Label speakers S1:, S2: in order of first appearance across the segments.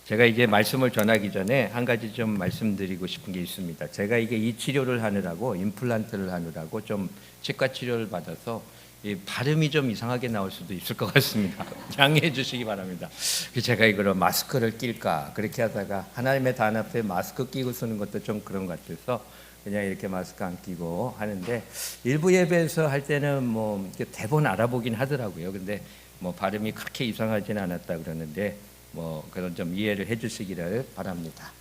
S1: 제가 이제 말씀을 전하기 전에 한 가지 좀 말씀드리고 싶은 게 있습니다. 제가 이게 이 치료를 하느라고 임플란트를 하느라고 좀 치과 치료를 받아서 이 발음이 좀 이상하게 나올 수도 있을 것 같습니다. 양해해 주시기 바랍니다. 제가 이걸 마스크를 낄까 그렇게 하다가 하나님의 단 앞에 마스크 끼고 쓰는 것도 좀 그런 것 같아서 그냥 이렇게 마스크 안 끼고 하는데, 일부 예배에서 할 때는 뭐 대본 알아보긴 하더라고요. 근데 뭐 발음이 그렇게 이상하지는 않았다 그러는데 뭐 그런 좀 이해를 해주시기를 바랍니다.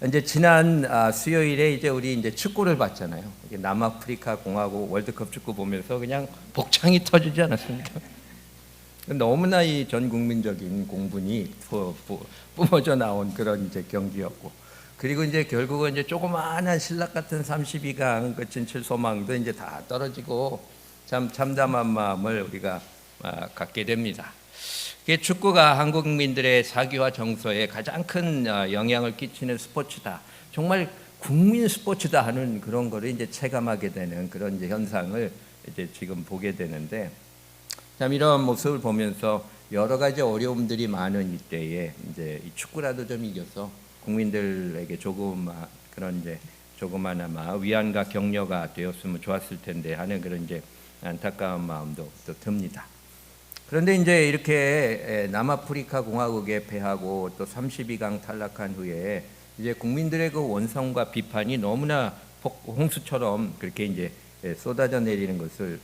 S1: 이제 지난 수요일에 이제 우리 이제 축구를 봤잖아요. 남아프리카 공화국 월드컵 축구 보면서 그냥 복창이 터지지 않았습니까? 너무나 이 전 국민적인 공분이 뿜어져 나온 그런 이제 경기였고, 그리고 이제 결국은 이제 조그마한 신락 같은 32강 그 진출 소망도 이제 다 떨어지고 참 참담한 마음을 우리가 갖게 됩니다. 축구가 한국 국민들의 사기와 정서에 가장 큰 영향을 끼치는 스포츠다. 정말 국민 스포츠다 하는 그런 거를 이제 체감하게 되는 그런 이제 현상을 이제 지금 보게 되는데, 참 이런 모습을 보면서 여러 가지 어려움들이 많은 이때에 이제 이 축구라도 좀 이겨서 국민들에게 그런 이제 조그마나마 위안과 격려가 되었으면 좋았을 텐데 하는 그런 이제 안타까운 마음도 또 듭니다. 그런데 이제 이렇게 남아프리카 공화국에 패하고 또 32강 탈락한 후에 이제 국민들의 그 원성과 비판이 너무나 홍수처럼 그렇게 이제 쏟아져 내리는 것을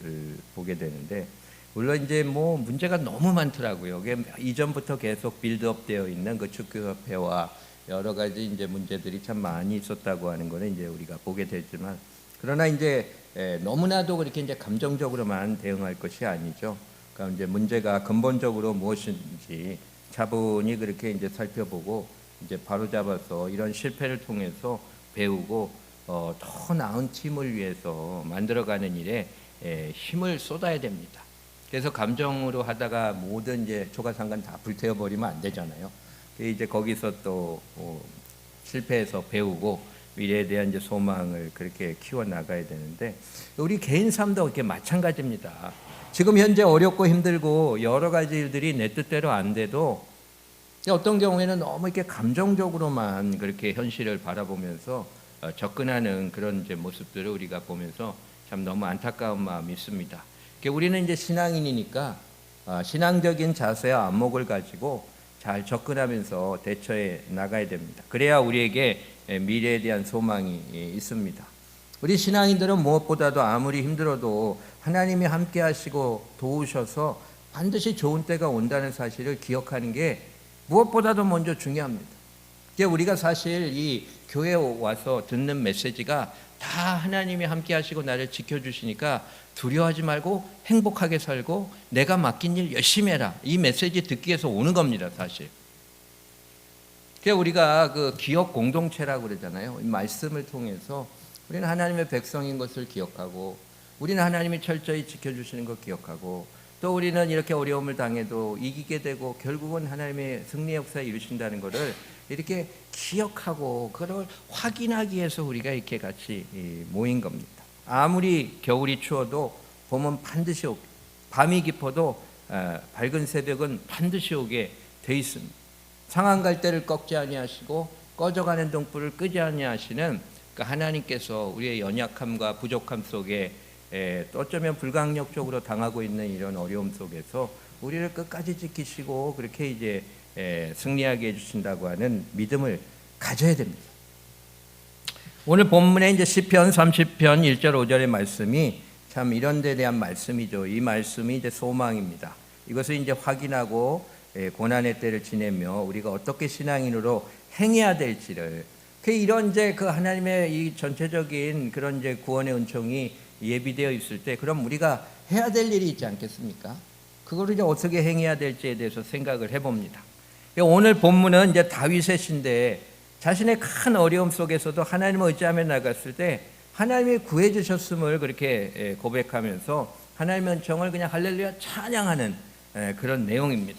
S1: 보게 되는데, 물론 이제 뭐 문제가 너무 많더라고요. 이전부터 계속 빌드업 되어 있는 그 축구협회와 여러 가지 이제 문제들이 참 많이 있었다고 하는 거는 이제 우리가 보게 되지만, 그러나 이제 너무나도 그렇게 이제 감정적으로만 대응할 것이 아니죠. 그러니까 이제 문제가 근본적으로 무엇인지 차분히 그렇게 이제 살펴보고 이제 바로 잡아서 이런 실패를 통해서 배우고 더 나은 팀을 위해서 만들어가는 일에 힘을 쏟아야 됩니다. 그래서 감정으로 하다가 모든 이제 초가상간 다 불태워 버리면 안 되잖아요. 이제 거기서 또 실패해서 배우고 미래에 대한 이제 소망을 그렇게 키워 나가야 되는데, 우리 개인 삶도 그렇게 마찬가지입니다. 지금 현재 어렵고 힘들고 여러 가지 일들이 내 뜻대로 안 돼도 어떤 경우에는 너무 이렇게 감정적으로만 그렇게 현실을 바라보면서 접근하는 그런 이제 모습들을 우리가 보면서 참 너무 안타까운 마음이 있습니다. 우리는 이제 신앙인이니까 신앙적인 자세와 안목을 가지고 잘 접근하면서 대처해 나가야 됩니다. 그래야 우리에게 미래에 대한 소망이 있습니다. 우리 신앙인들은 무엇보다도 아무리 힘들어도 하나님이 함께 하시고 도우셔서 반드시 좋은 때가 온다는 사실을 기억하는 게 무엇보다도 먼저 중요합니다. 우리가 사실 이 교회에 와서 듣는 메시지가 다 하나님이 함께 하시고 나를 지켜주시니까 두려워하지 말고 행복하게 살고 내가 맡긴 일 열심히 해라, 이 메시지 듣기 위해서 오는 겁니다, 사실. 우리가 그 기억 공동체라고 그러잖아요. 이 말씀을 통해서 우리는 하나님의 백성인 것을 기억하고, 우리는 하나님이 철저히 지켜주시는 것 기억하고, 또 우리는 이렇게 어려움을 당해도 이기게 되고 결국은 하나님의 승리 역사에 이루신다는 것을 이렇게 기억하고 그걸 확인하기 위해서 우리가 이렇게 같이 모인 겁니다. 아무리 겨울이 추워도 봄은 반드시 오고, 밤이 깊어도 밝은 새벽은 반드시 오게 돼 있습니다. 상한 갈대를 꺾지 아니하시고 꺼져가는 등불을 끄지 아니하시는 그 하나님께서 우리의 연약함과 부족함 속에 또 어쩌면 불강력적으로 당하고 있는 이런 어려움 속에서 우리를 끝까지 지키시고 그렇게 이제 승리하게 해주신다고 하는 믿음을 가져야 됩니다. 오늘 본문에 이제 시편 30편 1절 5절의 말씀이 참 이런 데 대한 말씀이죠. 이 말씀이 이제 소망입니다. 이것을 이제 확인하고 고난의 때를 지내며 우리가 어떻게 신앙인으로 행해야 될지를, 이런 이제 그 하나님의 이 전체적인 그런 이제 구원의 은총이 예비되어 있을 때 그럼 우리가 해야 될 일이 있지 않겠습니까? 그거를 이제 어떻게 행해야 될지에 대해서 생각을 해봅니다. 오늘 본문은 이제 다윗의 시인데 자신의 큰 어려움 속에서도 하나님을 의지하며 나갔을 때 하나님이 구해 주셨음을 그렇게 고백하면서 하나님의 은총을 그냥 할렐루야 찬양하는 그런 내용입니다.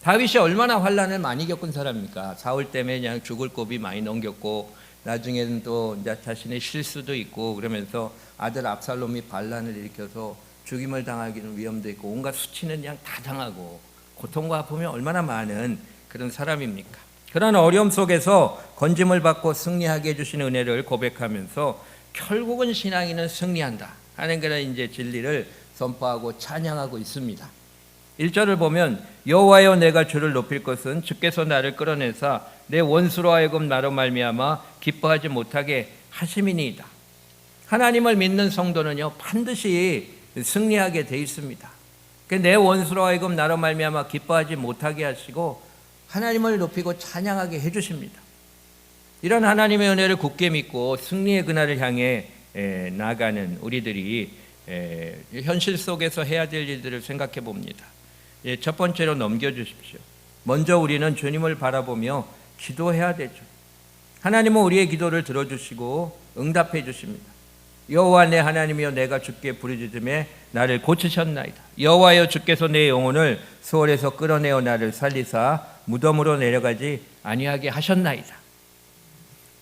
S1: 다윗이 얼마나 환난을 많이 겪은 사람입니까? 사울 때문에 그냥 죽을 고비 많이 넘겼고, 나중에는 또 이제 자신의 실수도 있고 그러면서 아들 압살롬이 반란을 일으켜서 죽임을 당하기는 위험도 있고 온갖 수치는 그냥 다 당하고 고통과 아픔이 얼마나 많은 그런 사람입니까? 그런 어려움 속에서 건짐을 받고 승리하게 해주시는 은혜를 고백하면서 결국은 신앙인은 승리한다 하는 그런 이제 진리를 선포하고 찬양하고 있습니다. 1절을 보면 여호와여 내가 주를 높일 것은 주께서 나를 끌어내사 내 원수로 하여금 나로 말미암아 기뻐하지 못하게 하심이니이다. 하나님을 믿는 성도는요 반드시 승리하게 돼 있습니다. 내 원수로 하여금 나로 말미암아 기뻐하지 못하게 하시고 하나님을 높이고 찬양하게 해주십니다. 이런 하나님의 은혜를 굳게 믿고 승리의 그날을 향해 나아가는 우리들이 현실 속에서 해야 될 일들을 생각해 봅니다. 첫 번째로 넘겨주십시오. 먼저 우리는 주님을 바라보며 기도해야 되죠. 하나님은 우리의 기도를 들어주시고 응답해 주십니다. 여호와 내 하나님이여 내가 주께 부르짖음에 나를 고치셨나이다. 여호와여 주께서 내 영혼을 수월에서 끌어내어 나를 살리사 무덤으로 내려가지 아니하게 하셨나이다.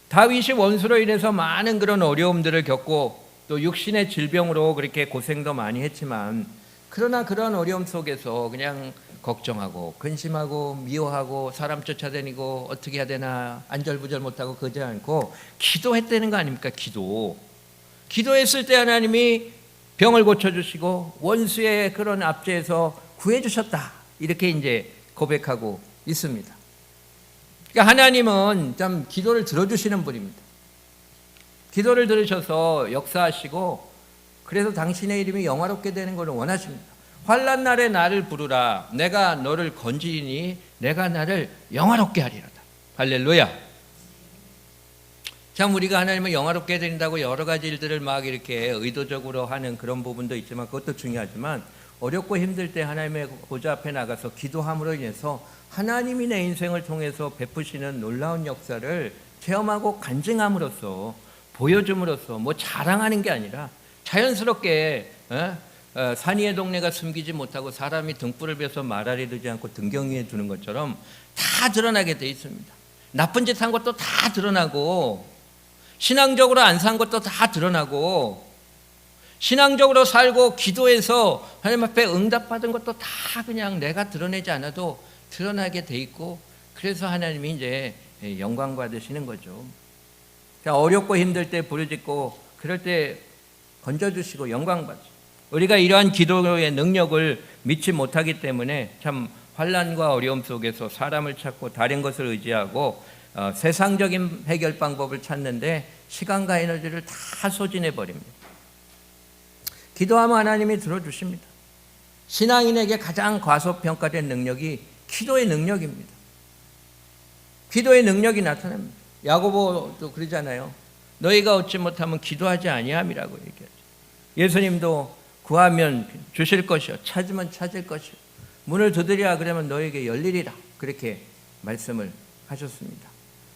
S1: 다윗이 원수로 인해서 많은 그런 어려움들을 겪고 또 육신의 질병으로 그렇게 고생도 많이 했지만 그러나 그런 어려움 속에서 그냥 걱정하고 근심하고 미워하고 사람 쫓아다니고 어떻게 해야 되나 안절부절 못하고 그러지 않고 기도했다는 거 아닙니까? 기도했을 때 하나님이 병을 고쳐주시고 원수의 그런 압제에서 구해주셨다 이렇게 이제 고백하고 있습니다. 그러니까 하나님은 참 기도를 들어주시는 분입니다. 기도를 들으셔서 역사하시고 그래서 당신의 이름이 영화롭게 되는 것을 원하십니다. 환난 날에 나를 부르라 내가 너를 건지리니 내가 나를 영화롭게 하리로다. 할렐루야. 참 우리가 하나님을 영화롭게 드린다고 여러 가지 일들을 막 이렇게 의도적으로 하는 그런 부분도 있지만 그것도 중요하지만 어렵고 힘들 때 하나님의 보좌 앞에 나가서 기도함으로 인해서 하나님이 내 인생을 통해서 베푸시는 놀라운 역사를 체험하고 간증함으로써 보여줌으로써 뭐 자랑하는 게 아니라 자연스럽게 산 위의 동네가 숨기지 못하고 사람이 등불을 베서 말아리 두지 않고 등경 위에 두는 것처럼 다 드러나게 돼 있습니다. 나쁜 짓 한 것도 다 드러나고 신앙적으로 안 산 것도 다 드러나고 신앙적으로 살고 기도해서 하나님 앞에 응답받은 것도 다 그냥 내가 드러내지 않아도 드러나게 돼 있고 그래서 하나님이 이제 영광 받으시는 거죠. 어렵고 힘들 때 부르짖고 그럴 때 건져주시고 영광 받으시고 우리가 이러한 기도의 능력을 믿지 못하기 때문에 참 환난과 어려움 속에서 사람을 찾고 다른 것을 의지하고 세상적인 해결 방법을 찾는데 시간과 에너지를 다 소진해 버립니다. 기도하면 하나님이 들어주십니다. 신앙인에게 가장 과소평가된 능력이 기도의 능력입니다. 기도의 능력이 나타납니다. 야고보도 그러잖아요. 너희가 얻지 못하면 기도하지 아니함이라고 얘기하죠. 예수님도 구하면 주실 것이요 찾으면 찾을 것이요 문을 두드리라 그러면 너에게 열리리라 그렇게 말씀을 하셨습니다.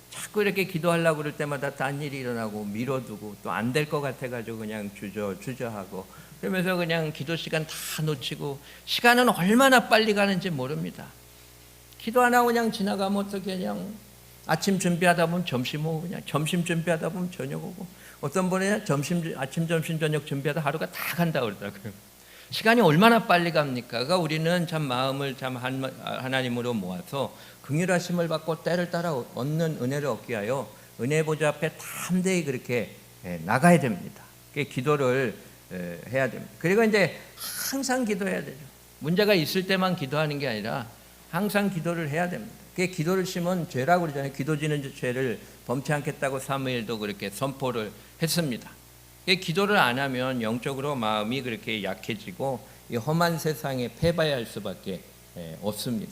S1: 자꾸 이렇게 기도하려고 그럴 때마다 딴 일이 일어나고 미뤄두고 또 안 될 것 같아가지고 그냥 주저하고 그러면서 그냥 기도 시간 다 놓치고 시간은 얼마나 빨리 가는지 모릅니다. 기도 안 하고 그냥 지나가면 어떻게 그냥 아침 준비하다 보면 점심 오고 그냥 점심 준비하다 보면 저녁 오고 어떤 분은 아침 점심 저녁 준비하다 하루가 다 간다 그러더라고요. 시간이 얼마나 빨리 갑니까? 그러니까 우리는 참 마음을 참 하나님으로 모아서 긍휼하심을 받고 때를 따라 얻는 은혜를 얻기 위하여 은혜 보좌 앞에 담대히 그렇게 나가야 됩니다. 기도를 해야 됩니다. 그리고 이제 항상 기도해야 되죠. 문제가 있을 때만 기도하는 게 아니라 항상 기도를 해야 됩니다. 기도를 심은 죄라고 그러잖아요. 기도지는 죄를 범치 않겠다고 사무엘도 그렇게 선포를 했습니다. 기도를 안 하면 영적으로 마음이 그렇게 약해지고 이 험한 세상에 패배해야 할 수밖에 없습니다.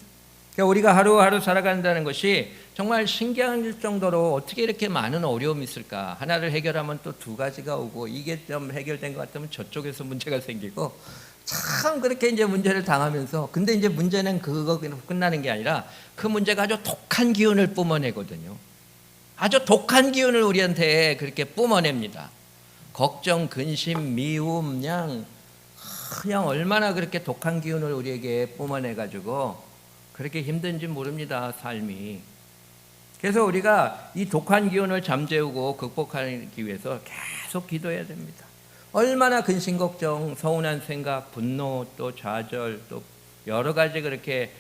S1: 우리가 하루하루 살아간다는 것이 정말 신기할 정도로 어떻게 이렇게 많은 어려움이 있을까. 하나를 해결하면 또 두 가지가 오고 이게 좀 해결된 것 같으면 저쪽에서 문제가 생기고 참 그렇게 이제 문제를 당하면서 근데 이제 문제는 그거 끝나는 게 아니라 그 문제가 아주 독한 기운을 뿜어내거든요. 아주 독한 기운을 우리한테 그렇게 뿜어냅니다. 걱정, 근심, 미움, 그냥 얼마나 그렇게 독한 기운을 우리에게 뿜어내가지고 그렇게 힘든지 모릅니다, 삶이. 그래서 우리가 이 독한 기운을 잠재우고 극복하기 위해서 계속 기도해야 됩니다. 얼마나 근심, 걱정, 서운한 생각, 분노, 또 좌절, 또 여러 가지 그렇게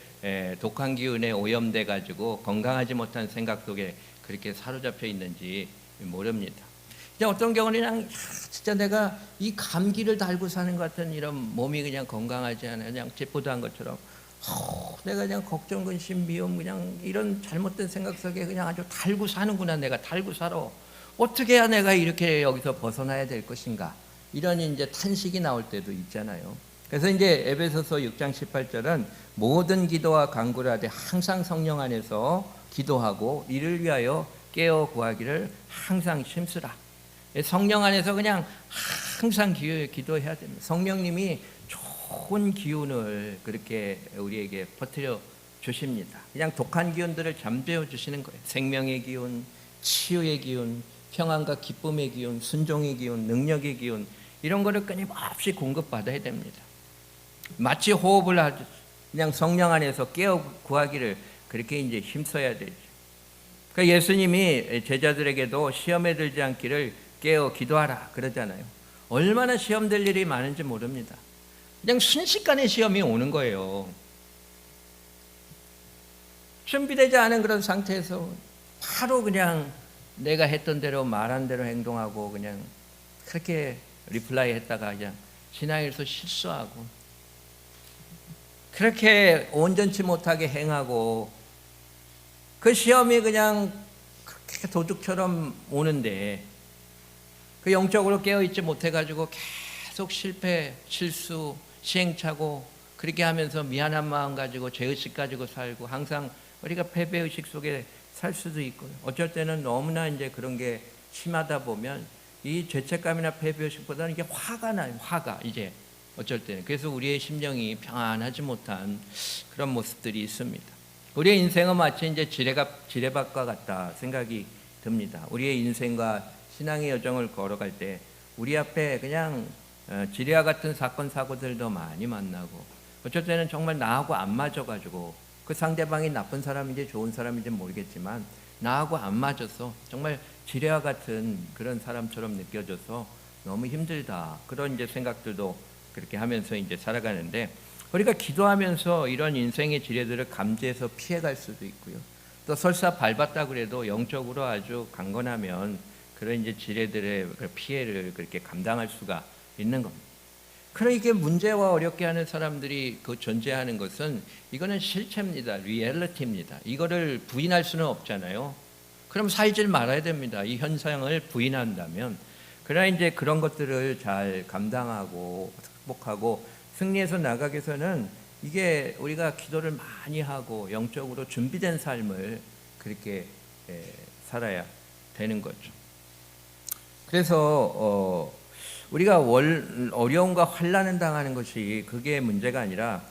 S1: 독한 기운에 오염돼 가지고 건강하지 못한 생각 속에 그렇게 사로잡혀 있는지 모릅니다. 그냥 어떤 경우는 그냥 진짜 내가 이 감기를 달고 사는 것 같은 이런 몸이 그냥 건강하지 않아 그냥 찌뿌드한 것처럼 내가 그냥 걱정, 근심, 미움 그냥 이런 잘못된 생각 속에 그냥 아주 달고 사는구나. 내가 달고 살아. 어떻게 해야 내가 이렇게 여기서 벗어나야 될 것인가? 이런 이제 탄식이 나올 때도 있잖아요. 그래서 이제 에베소서 6장 18절은 모든 기도와 간구를 하되 항상 성령 안에서 기도하고 이를 위하여 깨어 구하기를 항상 힘쓰라. 성령 안에서 그냥 항상 기도해야 됩니다. 성령님이 좋은 기운을 그렇게 우리에게 퍼뜨려 주십니다. 그냥 독한 기운들을 잠재워 주시는 거예요. 생명의 기운, 치유의 기운, 평안과 기쁨의 기운, 순종의 기운, 능력의 기운 이런 거를 끊임없이 공급받아야 됩니다. 마치 호흡을 하듯 그냥 성령 안에서 깨어 구하기를 그렇게 이제 힘써야 되죠. 그러니까 예수님이 제자들에게도 시험에 들지 않기를 깨어 기도하라 그러잖아요. 얼마나 시험될 일이 많은지 모릅니다. 그냥 순식간에 시험이 오는 거예요. 준비되지 않은 그런 상태에서 바로 그냥 내가 했던 대로 말한 대로 행동하고 그냥 그렇게 리플라이 했다가 그냥 지나일수 실수하고 그렇게 온전치 못하게 행하고 그 시험이 그냥 그렇게 도둑처럼 오는데 그 영적으로 깨어있지 못해가지고 계속 실패, 실수, 시행착오 그렇게 하면서 미안한 마음 가지고 죄의식 가지고 살고 항상 우리가 패배의식 속에 살 수도 있고요. 어쩔 때는 너무나 이제 그런 게 심하다 보면 이 죄책감이나 패배의식보다는 이게 화가 나요. 화가 이제 어쩔 때는. 그래서 우리의 심령이 평안하지 못한 그런 모습들이 있습니다. 우리의 인생은 마치 이제 지뢰밭과 같다 생각이 듭니다. 우리의 인생과 신앙의 여정을 걸어갈 때 우리 앞에 그냥 지뢰와 같은 사건 사고들도 많이 만나고 어쩔 때는 정말 나하고 안 맞아가지고 그 상대방이 나쁜 사람인지 좋은 사람인지 모르겠지만 나하고 안 맞아서 정말 지뢰와 같은 그런 사람처럼 느껴져서 너무 힘들다. 그런 이제 생각들도 그렇게 하면서 이제 살아가는데 우리가 기도하면서 이런 인생의 지뢰들을 감지해서 피해갈 수도 있고요. 또 설사 밟았다 그래도 영적으로 아주 강건하면 그런 이제 지뢰들의 피해를 그렇게 감당할 수가 있는 겁니다. 그러니까 문제와 어렵게 하는 사람들이 그 존재하는 것은 이거는 실체입니다. 리얼리티입니다. 이거를 부인할 수는 없잖아요. 그럼 살질 말아야 됩니다. 이 현상을 부인한다면. 그러나 이제 그런 것들을 잘 감당하고 극복하고 승리해서 나가기 위해서는 이게 우리가 기도를 많이 하고 영적으로 준비된 삶을 그렇게 살아야 되는 거죠. 그래서 우리가 어려움과 환난을 당하는 것이 그게 문제가 아니라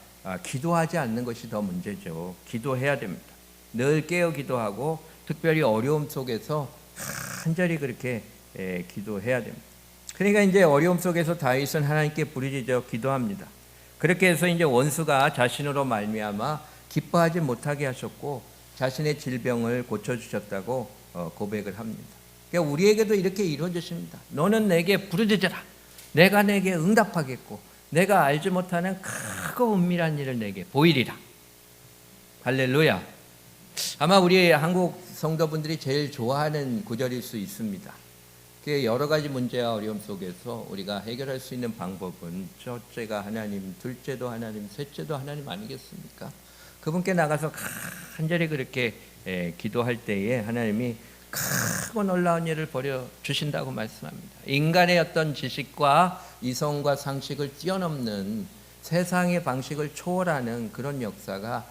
S1: 기도하지 않는 것이 더 문제죠. 기도해야 됩니다. 늘 깨어 기도하고 특별히 어려움 속에서 간절히 그렇게 기도해야 됩니다. 그러니까 이제 어려움 속에서 다윗은 하나님께 부르짖어 기도합니다. 그렇게 해서 이제 원수가 자신으로 말미암아 기뻐하지 못하게 하셨고 자신의 질병을 고쳐주셨다고 고백을 합니다. 그러니까 우리에게도 이렇게 이루어지십니다. 너는 내게 부르짖어라. 내가 내게 응답하겠고 내가 알지 못하는 크고 은밀한 일을 내게 보이리라. 할렐루야. 아마 우리 한국 성도분들이 제일 좋아하는 구절일 수 있습니다. 여러 가지 문제와 어려움 속에서 우리가 해결할 수 있는 방법은 첫째가 하나님, 둘째도 하나님, 셋째도 하나님 아니겠습니까? 그분께 나가서 간절히 그렇게 기도할 때에 하나님이 크고 놀라운 일을 벌여 주신다고 말씀합니다. 인간의 어떤 지식과 이성과 상식을 뛰어넘는 세상의 방식을 초월하는 그런 역사가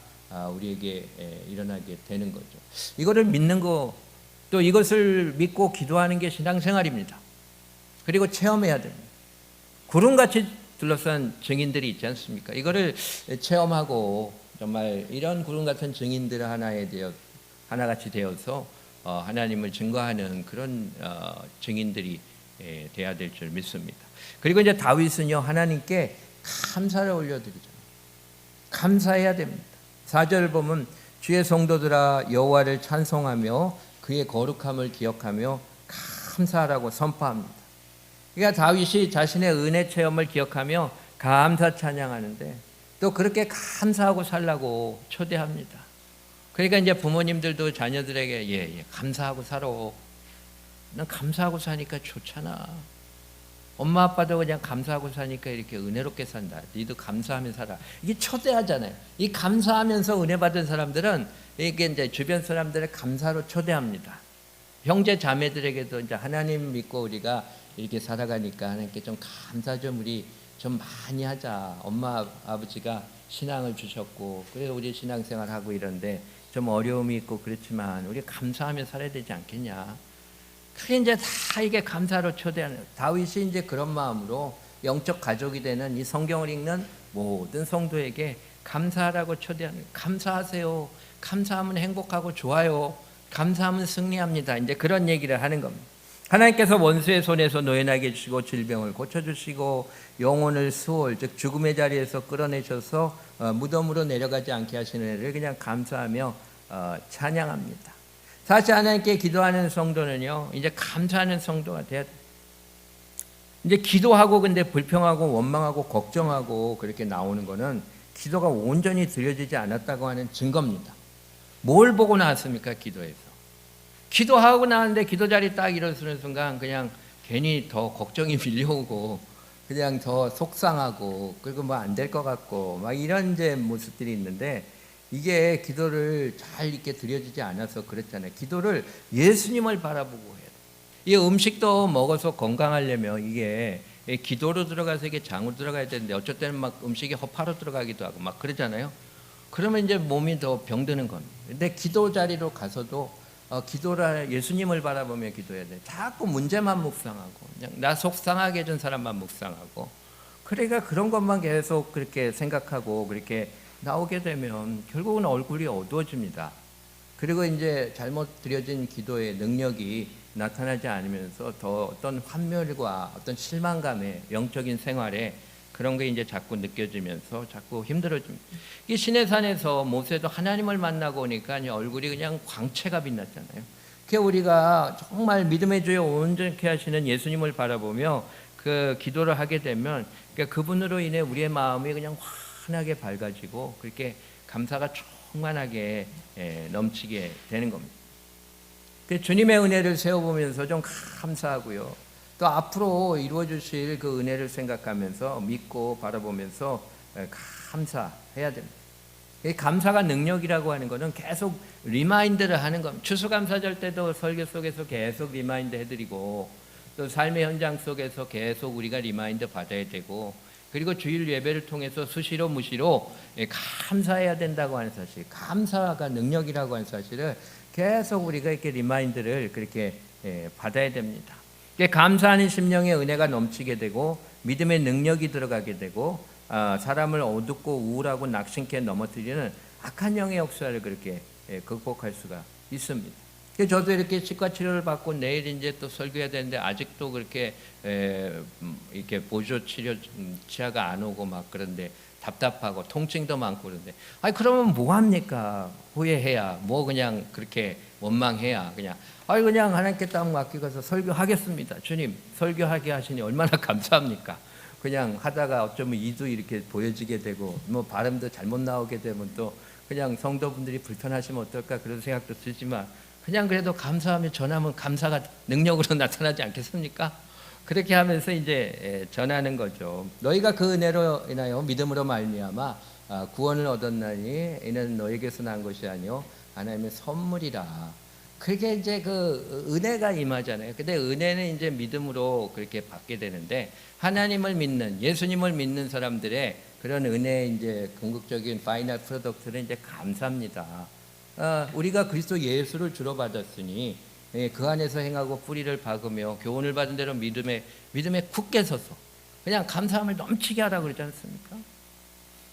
S1: 우리에게 일어나게 되는 거죠. 이거를 믿는 거, 또 이것을 믿고 기도하는 게 신앙생활입니다. 그리고 체험해야 됩니다. 구름같이 둘러싼 증인들이 있지 않습니까? 이거를 체험하고 정말 이런 구름 같은 증인들 하나같이 되어서 하나님을 증거하는 그런 증인들이 돼야 될 줄 믿습니다. 그리고 이제 다윗은요, 하나님께 감사를 올려드리죠. 감사해야 됩니다. 4절 보면 주의 성도들아 여호와를 찬송하며 그의 거룩함을 기억하며 감사하라고 선포합니다. 그러니까 다윗이 자신의 은혜 체험을 기억하며 감사 찬양하는데 또 그렇게 감사하고 살라고 초대합니다. 그러니까 이제 부모님들도 자녀들에게 예, 감사하고 살아. 난 감사하고 사니까 좋잖아. 엄마 아빠도 그냥 감사하고 사니까 이렇게 은혜롭게 산다. 너도 감사하며 살아. 이게 초대하잖아요. 이 감사하면서 은혜 받은 사람들은 이게 이제 주변 사람들의 감사로 초대합니다. 형제 자매들에게도 이제 하나님 믿고 우리가 이렇게 살아가니까 하나님께 좀 감사 좀 우리 좀 많이 하자. 엄마 아버지가 신앙을 주셨고 그래서 우리 신앙생활 하고 이런데 좀 어려움이 있고 그렇지만 우리 감사하며 살아야 되지 않겠냐. 그게 이제 다 이게 감사로 초대하는 다윗이 이제 그런 마음으로 영적 가족이 되는 이 성경을 읽는 모든 성도에게 감사하라고 초대하는 감사하세요. 감사하면 행복하고 좋아요. 감사하면 승리합니다. 이제 그런 얘기를 하는 겁니다. 하나님께서 원수의 손에서 노예나게 해주시고 질병을 고쳐주시고 영혼을 수월 즉 죽음의 자리에서 끌어내셔서 무덤으로 내려가지 않게 하시는 애를 그냥 감사하며 찬양합니다. 사실 하나님께 기도하는 성도는요 이제 감사하는 성도가 돼야 돼요. 이제 기도하고 근데 불평하고 원망하고 걱정하고 그렇게 나오는 거는 기도가 온전히 드려지지 않았다고 하는 증거입니다. 뭘 보고 나왔습니까? 기도에서 기도하고 나왔는데 기도 자리 딱 일어서는 순간 그냥 괜히 더 걱정이 밀려오고 그냥 더 속상하고 그리고 뭐 안 될 것 같고 막 이런 이제 모습들이 있는데 이게 기도를 잘 이렇게 드려지지 않아서 그랬잖아요. 기도를 예수님을 바라보고 해야 돼요. 이 음식도 먹어서 건강하려면 이게 기도로 들어가서 이게 장으로 들어가야 되는데 어쩔 때는 막 음식이 허파로 들어가기도 하고 막 그러잖아요. 그러면 이제 몸이 더 병드는 겁니다. 근데 기도 자리로 가서도 기도라 예수님을 바라보며 기도해야 돼. 자꾸 문제만 묵상하고 그냥 나 속상하게 해준 사람만 묵상하고 그러니까 그런 것만 계속 그렇게 생각하고 그렇게 나오게 되면 결국은 얼굴이 어두워집니다. 그리고 이제 잘못 드려진 기도의 능력이 나타나지 않으면서 더 어떤 환멸과 어떤 실망감에 영적인 생활에 그런 게 이제 자꾸 느껴지면서 자꾸 힘들어집니다. 이 시내산에서 모세도 하나님을 만나고 오니까 얼굴이 그냥 광채가 빛났잖아요. 그 우리가 정말 믿음의 주여 온전케 하시는 예수님을 바라보며 그 기도를 하게 되면 그러니까 그분으로 인해 우리의 마음이 그냥 환하게 밝아지고 그렇게 감사가 충만하게 넘치게 되는 겁니다. 주님의 은혜를 세워보면서 좀 감사하고요. 또 앞으로 이루어 주실 그 은혜를 생각하면서 믿고 바라보면서 감사해야 됩니다. 이 감사가 능력이라고 하는 것은 계속 리마인드를 하는 겁니다. 추수감사절 때도 설교 속에서 계속 리마인드 해드리고 또 삶의 현장 속에서 계속 우리가 리마인드 받아야 되고 그리고 주일 예배를 통해서 수시로 무시로 감사해야 된다고 하는 사실, 감사가 능력이라고 하는 사실을 계속 우리가 이렇게 리마인드를 그렇게 받아야 됩니다. 감사하는 심령의 은혜가 넘치게 되고 믿음의 능력이 들어가게 되고 사람을 어둡고 우울하고 낙심케 넘어뜨리는 악한 영의 역사를 그렇게 극복할 수가 있습니다. 저도 이렇게 치과 치료를 받고 내일 이제 또 설교해야 되는데 아직도 그렇게 이렇게 보조 치료 치아가 안 오고 막 그런데 답답하고 통증도 많고 그런데 그러면 뭐 합니까? 후회해야 뭐 그냥 그렇게 원망해야 그냥 하나님께 딱 맡기고서 설교하겠습니다. 주님 설교하게 하시니 얼마나 감사합니까? 그냥 하다가 어쩌면 이도 이렇게 보여지게 되고 뭐 발음도 잘못 나오게 되면 또 그냥 성도분들이 불편하시면 어떨까 그런 생각도 들지만 그냥 그래도 감사하며 전하면 감사가 능력으로 나타나지 않겠습니까? 그렇게 하면서 이제 전하는 거죠. 너희가 그 은혜로 인하여 믿음으로 말미암아 구원을 얻었나니 이는 너에게서 난 것이 아니요 하나님의 선물이라. 그게 이제 그 은혜가 임하잖아요. 근데 은혜는 이제 믿음으로 그렇게 받게 되는데 하나님을 믿는 예수님을 믿는 사람들의 그런 은혜의 이제 궁극적인 파이널 프로덕트는 이제 감사합니다. 우리가 그리스도 예수를 주로 받았으니 그 안에서 행하고 뿌리를 박으며 교훈을 받은 대로 믿음에 굳게 서서 그냥 감사함을 넘치게 하라고 그러지 않습니까?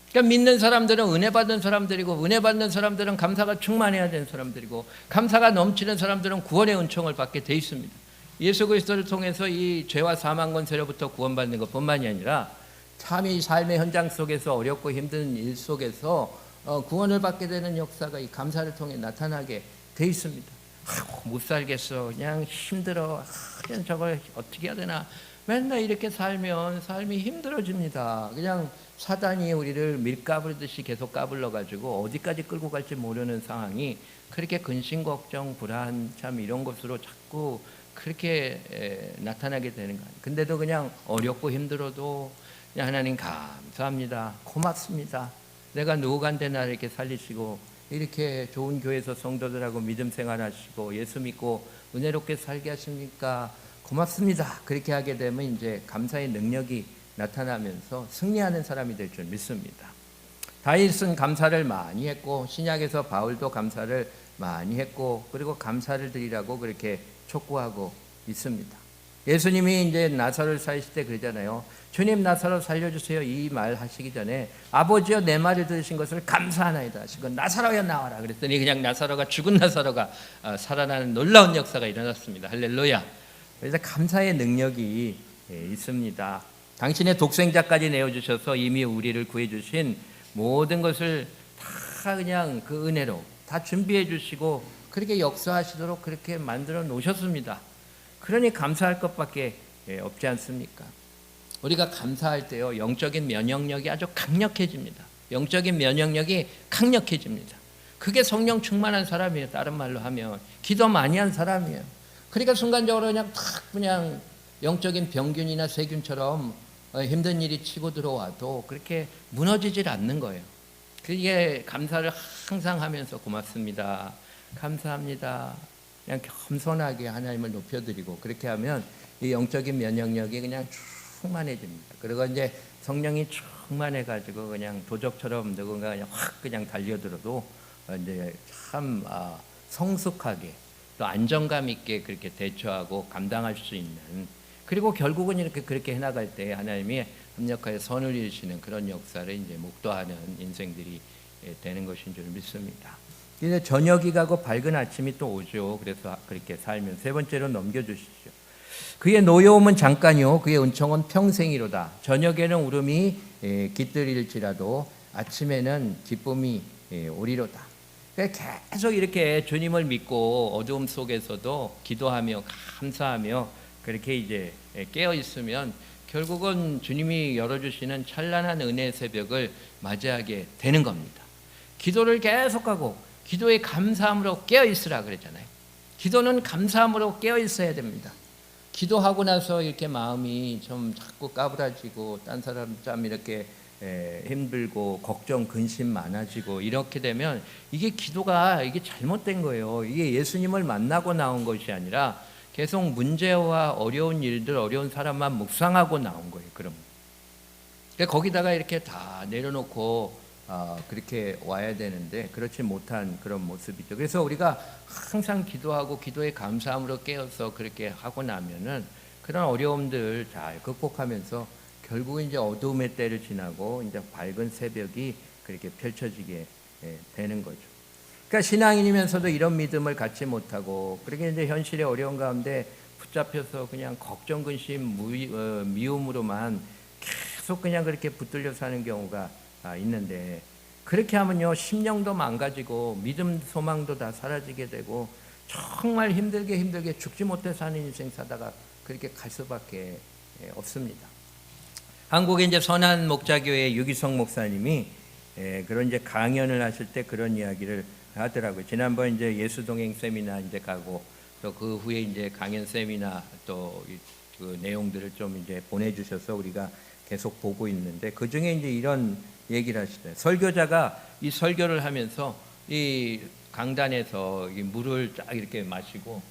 S1: 그러니까 믿는 사람들은 은혜 받은 사람들이고 은혜 받는 사람들은 감사가 충만해야 되는 사람들이고 감사가 넘치는 사람들은 구원의 은총을 받게 돼 있습니다. 예수 그리스도를 통해서 이 죄와 사망 권세로부터 구원받는 것뿐만이 아니라 참 이 삶의 현장 속에서 어렵고 힘든 일 속에서 구원을 받게 되는 역사가 이 감사를 통해 나타나게 돼 있습니다. 못 살겠어. 그냥 힘들어. 그냥 저걸 어떻게 해야 되나. 맨날 이렇게 살면 삶이 힘들어집니다. 그냥 사단이 우리를 밀가부르듯이 계속 까불러 가지고 어디까지 끌고 갈지 모르는 상황이 그렇게 근심 걱정 불안 참 이런 것으로 자꾸 그렇게 나타나게 되는 거예요. 근데도 그냥 어렵고 힘들어도 그냥 하나님 감사합니다. 고맙습니다. 내가 누구한테 나를 이렇게 살리시고 이렇게 좋은 교회에서 성도들하고 믿음 생활하시고 예수 믿고 은혜롭게 살게 하십니까? 고맙습니다. 그렇게 하게 되면 이제 감사의 능력이 나타나면서 승리하는 사람이 될 줄 믿습니다. 다윗은 감사를 많이 했고 신약에서 바울도 감사를 많이 했고 그리고 감사를 드리라고 그렇게 촉구하고 있습니다. 예수님이 이제 나사로를 살리실 때 그러잖아요. 주님 나사로 살려주세요. 이 말 하시기 전에 아버지여 내 말을 들으신 것을 감사하나이다 하시고 나사로야 나와라 그랬더니 그냥 나사로가 죽은 나사로가 살아나는 놀라운 역사가 일어났습니다. 할렐루야. 그래서 감사의 능력이 있습니다. 당신의 독생자까지 내어주셔서 이미 우리를 구해주신 모든 것을 다 그냥 그 은혜로 다 준비해 주시고 그렇게 역사하시도록 그렇게 만들어 놓으셨습니다. 그러니 감사할 것밖에 없지 않습니까? 우리가 감사할 때요 영적인 면역력이 아주 강력해집니다. 영적인 면역력이 강력해집니다. 그게 성령 충만한 사람이에요. 다른 말로 하면 기도 많이 한 사람이에요. 그러니까 순간적으로 그냥 탁 그냥 영적인 병균이나 세균처럼 힘든 일이 치고 들어와도 그렇게 무너지질 않는 거예요. 그게 감사를 항상 하면서 고맙습니다. 감사합니다. 그냥 겸손하게 하나님을 높여드리고 그렇게 하면 이 영적인 면역력이 그냥 충만해집니다. 그리고 이제 성령이 충만해가지고 그냥 도적처럼 누군가 그냥 확 그냥 달려들어도 이제 참 성숙하게 또 안정감 있게 그렇게 대처하고 감당할 수 있는 그리고 결국은 이렇게 그렇게 해나갈 때 하나님이 합력하여 선을 이루시는 그런 역사를 이제 목도하는 인생들이 되는 것인 줄 믿습니다. 이제 저녁이 가고 밝은 아침이 또 오죠. 그래서 그렇게 살면 세 번째로 넘겨주시죠. 그의 노여움은 잠깐이요 그의 은총은 평생이로다. 저녁에는 울음이 깃들일지라도 아침에는 기쁨이 오리로다. 계속 이렇게 주님을 믿고 어두움 속에서도 기도하며 감사하며 그렇게 이제 깨어 있으면 결국은 주님이 열어주시는 찬란한 은혜의 새벽을 맞이하게 되는 겁니다. 기도를 계속하고 기도의 감사함으로 깨어 있으라 그랬잖아요. 기도는 감사함으로 깨어 있어야 됩니다. 기도하고 나서 이렇게 마음이 좀 자꾸 까부라지고 딴 사람 참 이렇게 힘들고 걱정 근심 많아지고 이렇게 되면 이게 기도가 이게 잘못된 거예요. 이게 예수님을 만나고 나온 것이 아니라 계속 문제와 어려운 일들 어려운 사람만 묵상하고 나온 거예요. 그럼 거기다가 이렇게 다 내려놓고 그렇게 와야 되는데 그렇지 못한 그런 모습이죠. 그래서 우리가 항상 기도하고 기도의 감사함으로 깨어서 그렇게 하고 나면은 그런 어려움들 잘 극복하면서 결국은 이제 어두움의 때를 지나고 이제 밝은 새벽이 그렇게 펼쳐지게 되는 거죠. 그러니까 신앙인이면서도 이런 믿음을 갖지 못하고 그렇게 이제 현실의 어려운 가운데 붙잡혀서 그냥 걱정, 근심, 미움으로만 계속 그냥 그렇게 붙들려 사는 경우가 있는데 그렇게 하면요 심령도 망가지고 믿음, 소망도 다 사라지게 되고 정말 힘들게 죽지 못해 사는 인생 사다가 그렇게 갈 수밖에 없습니다. 한국에 이제 선한 목자교회 유기성 목사님이 그런 이제 강연을 하실 때 그런 이야기를 하더라고요. 지난번 이제 예수동행 세미나 이제 가고 또 그 후에 이제 강연 세미나 또 그 내용들을 좀 이제 보내주셔서 우리가 계속 보고 있는데 그 중에 이제 이런 얘기를 하시더라고요. 설교자가 이 설교를 하면서 이 강단에서 이 물을 쫙 이렇게 마시고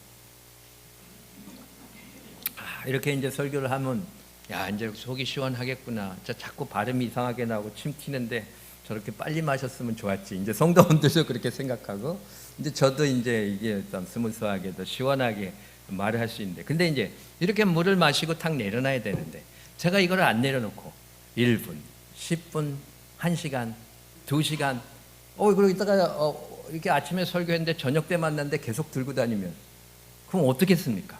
S1: 이렇게 이제 설교를 하면 야 이제 속이 시원하겠구나. 자꾸 발음이 이상하게 나오고 침 튀는데 저렇게 빨리 마셨으면 좋았지. 이제 성도분들도 그렇게 생각하고 이제 저도 이제 이게 좀 스무스하게 더 시원하게 말을 할 수 있는데 근데 이제 이렇게 물을 마시고 탁 내려놔야 되는데 제가 이걸 안 내려놓고 1분, 10분, 1시간, 2시간 그리고 이따가 이렇게 아침에 설교했는데 저녁 때 만났는데 계속 들고 다니면 그럼 어떻겠습니까?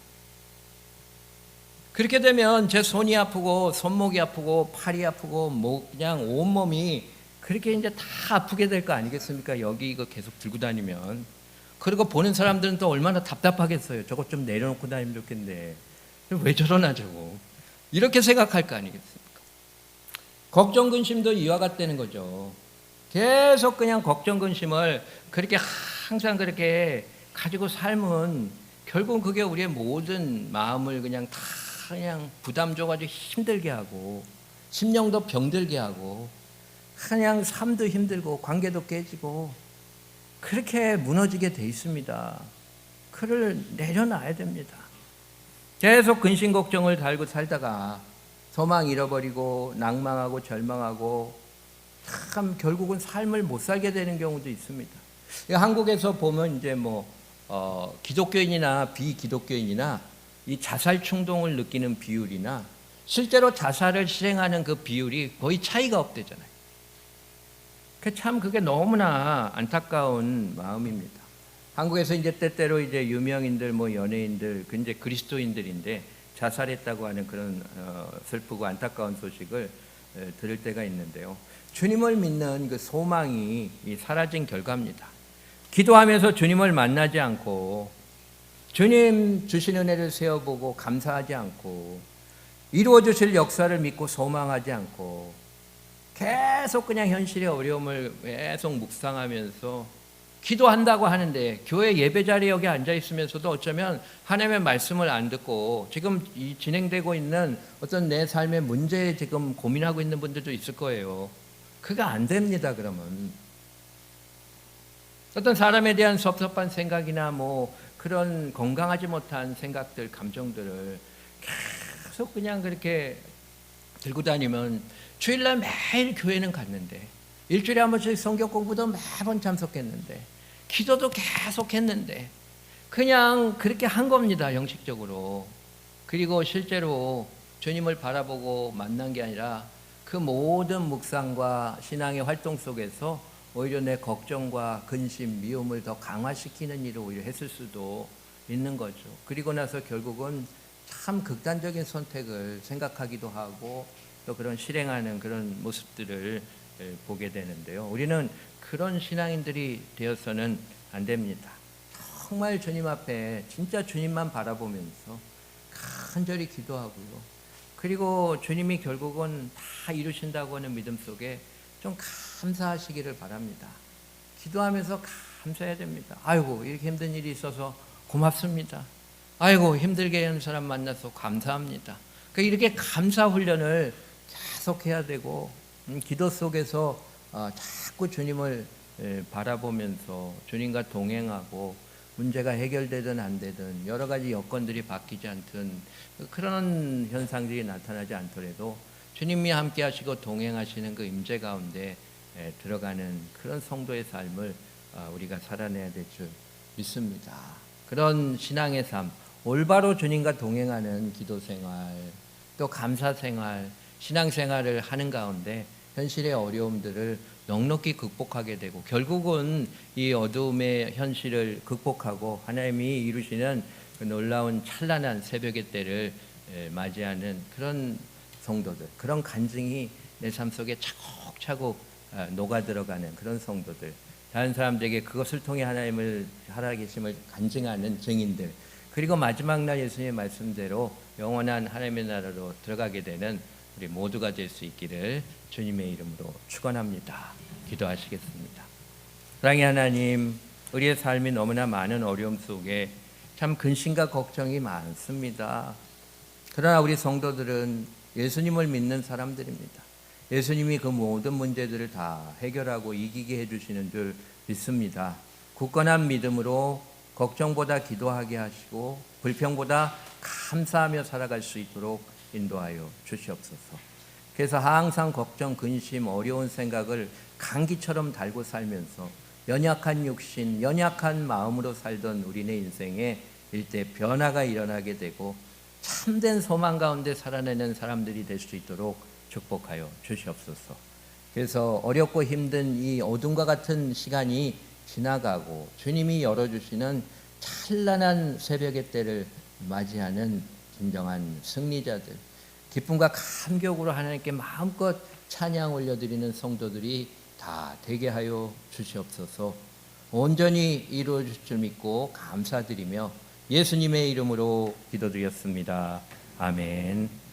S1: 그렇게 되면 제 손이 아프고 손목이 아프고 팔이 아프고 그냥 온몸이 그렇게 이제 다 아프게 될 거 아니겠습니까? 여기 이거 계속 들고 다니면 그리고 보는 사람들은 또 얼마나 답답하겠어요. 저것 좀 내려놓고 다니면 좋겠는데 왜 저러나 저거 이렇게 생각할 거 아니겠습니까? 걱정 근심도 이와 같다는 거죠. 계속 그냥 걱정 근심을 그렇게 항상 그렇게 가지고 삶은 결국 그게 우리의 모든 마음을 그냥 다 그냥 부담 줘가지고 힘들게 하고 심령도 병들게 하고 그냥 삶도 힘들고 관계도 깨지고 그렇게 무너지게 돼 있습니다. 그를 내려놔야 됩니다. 계속 근심 걱정을 달고 살다가 소망 잃어버리고 낭망하고 절망하고 참 결국은 삶을 못 살게 되는 경우도 있습니다. 한국에서 보면 이제 기독교인이나 비기독교인이나 이 자살 충동을 느끼는 비율이나 실제로 자살을 실행하는 그 비율이 거의 차이가 없대잖아요. 참 그게 너무나 안타까운 마음입니다. 한국에서 이제 때때로 이제 유명인들, 연예인들, 이제 그리스도인들인데 자살했다고 하는 그런 슬프고 안타까운 소식을 들을 때가 있는데요. 주님을 믿는 그 소망이 사라진 결과입니다. 기도하면서 주님을 만나지 않고 주님 주신 은혜를 세어보고 감사하지 않고 이루어 주실 역사를 믿고 소망하지 않고 계속 그냥 현실의 어려움을 계속 묵상하면서 기도한다고 하는데 교회 예배 자리에 여기 앉아 있으면서도 어쩌면 하나님의 말씀을 안 듣고 지금 이 진행되고 있는 어떤 내 삶의 문제에 지금 고민하고 있는 분들도 있을 거예요. 그거 안 됩니다. 그러면 어떤 사람에 대한 섭섭한 생각이나 그런 건강하지 못한 생각들, 감정들을 계속 그냥 그렇게 들고 다니면 주일날 매일 교회는 갔는데 일주일에 한 번씩 성경 공부도 매번 참석했는데 기도도 계속 했는데 그냥 그렇게 한 겁니다. 형식적으로. 그리고 실제로 주님을 바라보고 만난 게 아니라 그 모든 묵상과 신앙의 활동 속에서 오히려 내 걱정과 근심, 미움을 더 강화시키는 일을 오히려 했을 수도 있는 거죠. 그리고 나서 결국은 참 극단적인 선택을 생각하기도 하고 또 그런 실행하는 그런 모습들을 보게 되는데요. 우리는 그런 신앙인들이 되어서는 안 됩니다. 정말 주님 앞에 진짜 주님만 바라보면서 간절히 기도하고요. 그리고 주님이 결국은 다 이루신다고 하는 믿음 속에 좀 감사하시기를 바랍니다. 기도하면서 감사해야 됩니다. 아이고 이렇게 힘든 일이 있어서 고맙습니다. 아이고 힘들게 하는 사람 만나서 감사합니다. 이렇게 감사 훈련을 계속 해야 되고 기도 속에서 자꾸 주님을 바라보면서 주님과 동행하고 문제가 해결되든 안 되든 여러 가지 여건들이 바뀌지 않든 그런 현상들이 나타나지 않더라도 주님이 함께 하시고 동행하시는 그 임재 가운데 들어가는 그런 성도의 삶을 우리가 살아내야 될 줄 믿습니다. 그런 신앙의 삶, 올바로 주님과 동행하는 기도 생활, 또 감사 생활, 신앙 생활을 하는 가운데 현실의 어려움들을 넉넉히 극복하게 되고 결국은 이 어두움의 현실을 극복하고 하나님이 이루시는 그 놀라운 찬란한 새벽의 때를 맞이하는 그런 성도들, 그런 간증이 내 삶 속에 차곡차곡 녹아들어가는 그런 성도들, 다른 사람들에게 그것을 통해 하나님을 살아계심을 간증하는 증인들, 그리고 마지막 날 예수님의 말씀대로 영원한 하나님의 나라로 들어가게 되는 우리 모두가 될 수 있기를 주님의 이름으로 축원합니다. 기도하시겠습니다. 사랑의 하나님, 우리의 삶이 너무나 많은 어려움 속에 참 근심과 걱정이 많습니다. 그러나 우리 성도들은 예수님을 믿는 사람들입니다. 예수님이 그 모든 문제들을 다 해결하고 이기게 해주시는 줄 믿습니다. 굳건한 믿음으로 걱정보다 기도하게 하시고 불평보다 감사하며 살아갈 수 있도록 인도하여 주시옵소서. 그래서 항상 걱정, 근심, 어려운 생각을 감기처럼 달고 살면서 연약한 육신, 연약한 마음으로 살던 우리네 인생에 일대 변화가 일어나게 되고 참된 소망 가운데 살아내는 사람들이 될 수 있도록 축복하여 주시옵소서. 그래서 어렵고 힘든 이 어둠과 같은 시간이 지나가고 주님이 열어주시는 찬란한 새벽의 때를 맞이하는 진정한 승리자들, 기쁨과 감격으로 하나님께 마음껏 찬양 올려드리는 성도들이 다 되게 하여 주시옵소서. 온전히 이루어질 줄 믿고 감사드리며 예수님의 이름으로 기도드렸습니다. 아멘.